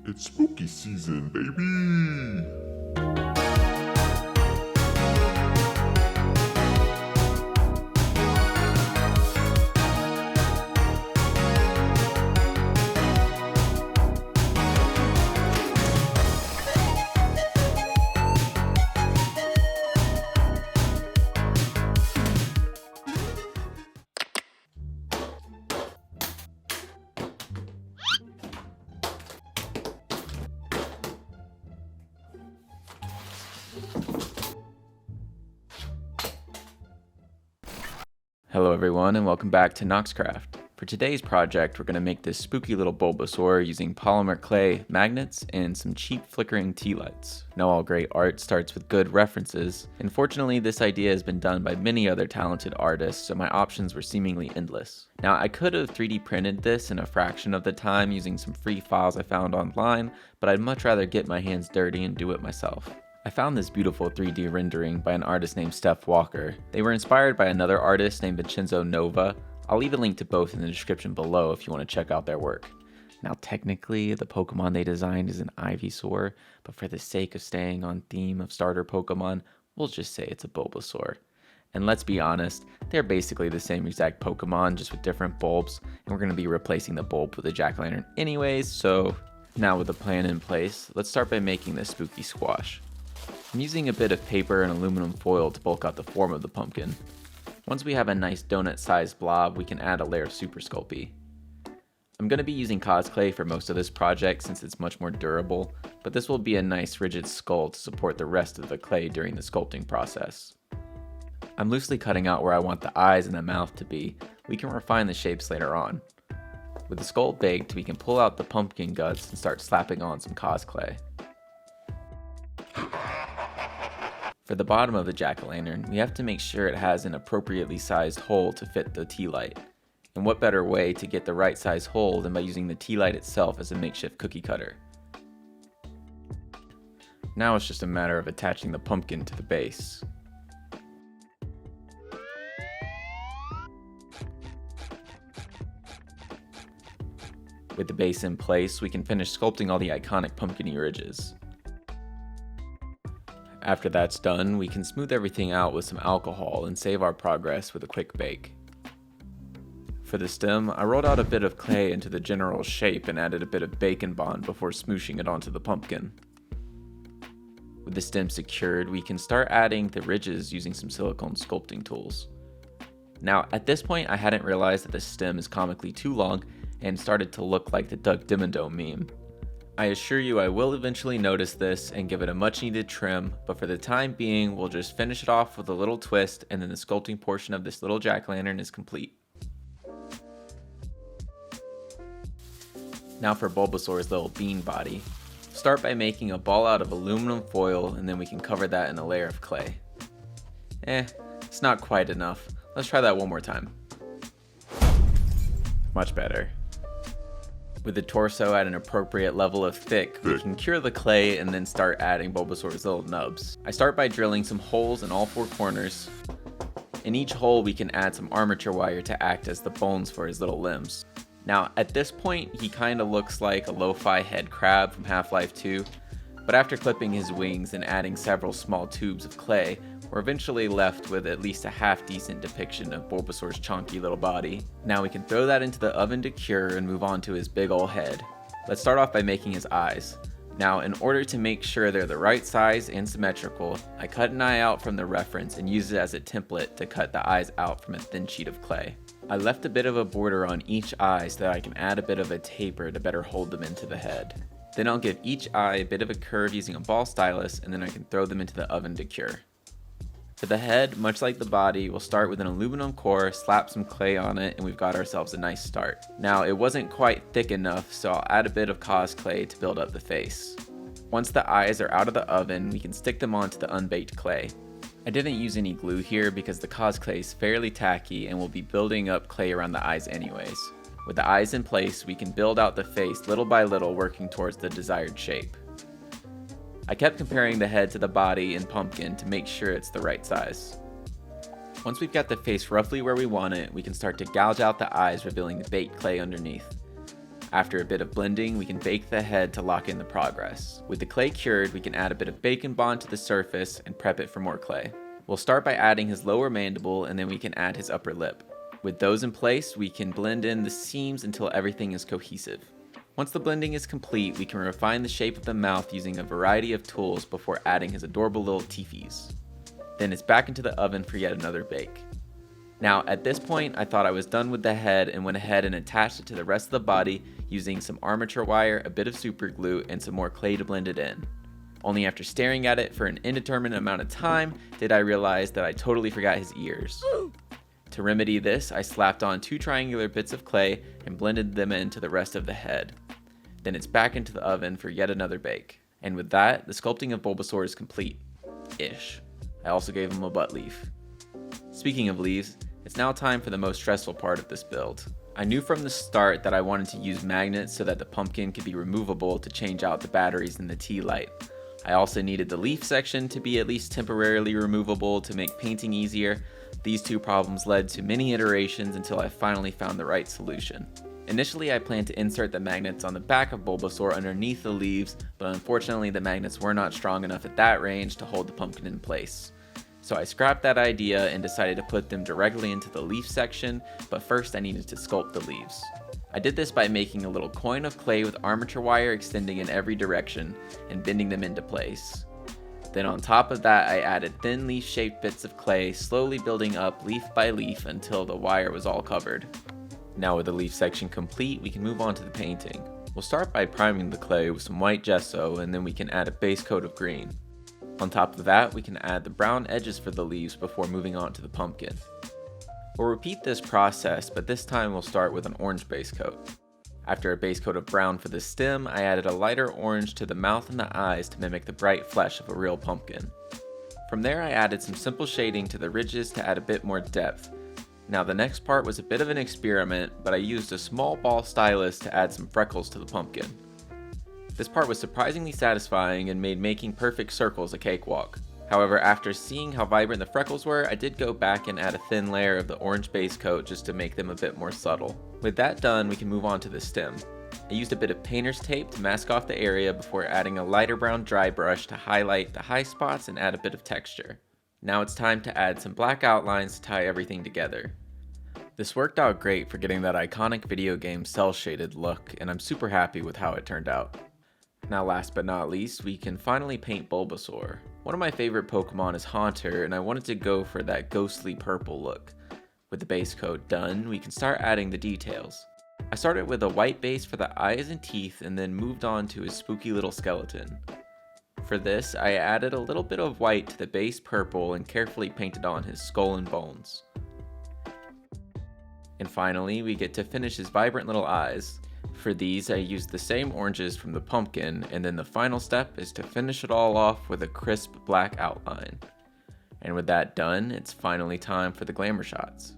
It's spooky season, baby! Hello everyone and welcome back to Noxcraft. For today's project, we're going to make this spooky little Bulbasaur using polymer clay, magnets, and some cheap flickering tea lights. Now all great art starts with good references, and fortunately this idea has been done by many other talented artists, so my options were seemingly endless. Now I could have 3D printed this in a fraction of the time using some free files I found online, but I'd much rather get my hands dirty and do it myself. I found this beautiful 3D rendering by an artist named Steph Walker. They were inspired by another artist named Vincenzo Nova. I'll leave a link to both in the description below if you want to check out their work. Now technically, the Pokemon they designed is an Ivysaur, but for the sake of staying on theme of starter Pokemon, we'll just say it's a Bulbasaur. And let's be honest, they're basically the same exact Pokemon, just with different bulbs, and we're going to be replacing the bulb with a jack-o'-lantern anyways, so now with the plan in place, let's start by making this spooky squash. I'm using a bit of paper and aluminum foil to bulk out the form of the pumpkin. Once we have a nice donut-sized blob, we can add a layer of Super Sculpey. I'm going to be using cosplay for most of this project since it's much more durable, but this will be a nice rigid skull to support the rest of the clay during the sculpting process. I'm loosely cutting out where I want the eyes and the mouth to be. We can refine the shapes later on. With the skull baked, we can pull out the pumpkin guts and start slapping on some cosplay. For the bottom of the jack-o'-lantern, we have to make sure it has an appropriately sized hole to fit the tea light. And what better way to get the right size hole than by using the tea light itself as a makeshift cookie cutter. Now it's just a matter of attaching the pumpkin to the base. With the base in place, we can finish sculpting all the iconic pumpkin-y ridges. After that's done, we can smooth everything out with some alcohol and save our progress with a quick bake. For the stem, I rolled out a bit of clay into the general shape and added a bit of bacon bond before smooshing it onto the pumpkin. With the stem secured, we can start adding the ridges using some silicone sculpting tools. Now, at this point, I hadn't realized that the stem is comically too long and started to look like the Duck Dimmadome meme. I assure you I will eventually notice this and give it a much needed trim, but for the time being we'll just finish it off with a little twist and then the sculpting portion of this little jack-o'-lantern is complete. Now for Bulbasaur's little bean body. Start by making a ball out of aluminum foil and then we can cover that in a layer of clay. It's not quite enough. Let's try that one more time. Much better. With the torso at an appropriate level of thick, we can cure the clay and then start adding Bulbasaur's little nubs. I start by drilling some holes in all four corners. In each hole we can add some armature wire to act as the bones for his little limbs. Now at this point he kinda looks like a lo-fi head crab from Half-Life 2, but after clipping his wings and adding several small tubes of clay, we're eventually left with at least a half-decent depiction of Bulbasaur's chonky little body. Now we can throw that into the oven to cure and move on to his big ol' head. Let's start off by making his eyes. Now in order to make sure they're the right size and symmetrical, I cut an eye out from the reference and used it as a template to cut the eyes out from a thin sheet of clay. I left a bit of a border on each eye so that I can add a bit of a taper to better hold them into the head. Then I'll give each eye a bit of a curve using a ball stylus and then I can throw them into the oven to cure. For the head, much like the body, we'll start with an aluminum core, slap some clay on it, and we've got ourselves a nice start. Now, it wasn't quite thick enough, so I'll add a bit of cosplay to build up the face. Once the eyes are out of the oven, we can stick them onto the unbaked clay. I didn't use any glue here because the cosplay is fairly tacky and we'll be building up clay around the eyes anyways. With the eyes in place, we can build out the face little by little, working towards the desired shape. I kept comparing the head to the body and pumpkin to make sure it's the right size. Once we've got the face roughly where we want it, we can start to gouge out the eyes, revealing the baked clay underneath. After a bit of blending, we can bake the head to lock in the progress. With the clay cured, we can add a bit of bacon bond to the surface and prep it for more clay. We'll start by adding his lower mandible, and then we can add his upper lip. With those in place, we can blend in the seams until everything is cohesive. Once the blending is complete, we can refine the shape of the mouth using a variety of tools before adding his adorable little teethies. Then it's back into the oven for yet another bake. Now, at this point, I thought I was done with the head and went ahead and attached it to the rest of the body using some armature wire, a bit of super glue, and some more clay to blend it in. Only after staring at it for an indeterminate amount of time did I realize that I totally forgot his ears. To remedy this, I slapped on 2 triangular bits of clay and blended them into the rest of the head. Then it's back into the oven for yet another bake. And with that, the sculpting of Bulbasaur is complete-ish. I also gave him a butt leaf. Speaking of leaves, it's now time for the most stressful part of this build. I knew from the start that I wanted to use magnets so that the pumpkin could be removable to change out the batteries in the tea light. I also needed the leaf section to be at least temporarily removable to make painting easier. These 2 problems led to many iterations until I finally found the right solution. Initially, I planned to insert the magnets on the back of Bulbasaur underneath the leaves, but unfortunately the magnets were not strong enough at that range to hold the pumpkin in place. So I scrapped that idea and decided to put them directly into the leaf section, but first I needed to sculpt the leaves. I did this by making a little coin of clay with armature wire extending in every direction and bending them into place. Then on top of that, I added thin leaf-shaped bits of clay, slowly building up leaf by leaf until the wire was all covered. Now with the leaf section complete, we can move on to the painting. We'll start by priming the clay with some white gesso, and then we can add a base coat of green. On top of that, we can add the brown edges for the leaves before moving on to the pumpkin. We'll repeat this process, but this time we'll start with an orange base coat. After a base coat of brown for the stem, I added a lighter orange to the mouth and the eyes to mimic the bright flesh of a real pumpkin. From there, I added some simple shading to the ridges to add a bit more depth. Now the next part was a bit of an experiment, but I used a small ball stylus to add some freckles to the pumpkin. This part was surprisingly satisfying and made making perfect circles a cakewalk. However, after seeing how vibrant the freckles were, I did go back and add a thin layer of the orange base coat just to make them a bit more subtle. With that done, we can move on to the stem. I used a bit of painter's tape to mask off the area before adding a lighter brown dry brush to highlight the high spots and add a bit of texture. Now it's time to add some black outlines to tie everything together. This worked out great for getting that iconic video game cel-shaded look, and I'm super happy with how it turned out. Now last but not least, we can finally paint Bulbasaur. One of my favorite Pokemon is Haunter, and I wanted to go for that ghostly purple look. With the base coat done, we can start adding the details. I started with a white base for the eyes and teeth and then moved on to his spooky little skeleton. For this, I added a little bit of white to the base purple and carefully painted on his skull and bones. And finally, we get to finish his vibrant little eyes. For these, I used the same oranges from the pumpkin, and then the final step is to finish it all off with a crisp black outline. And with that done, it's finally time for the glamour shots.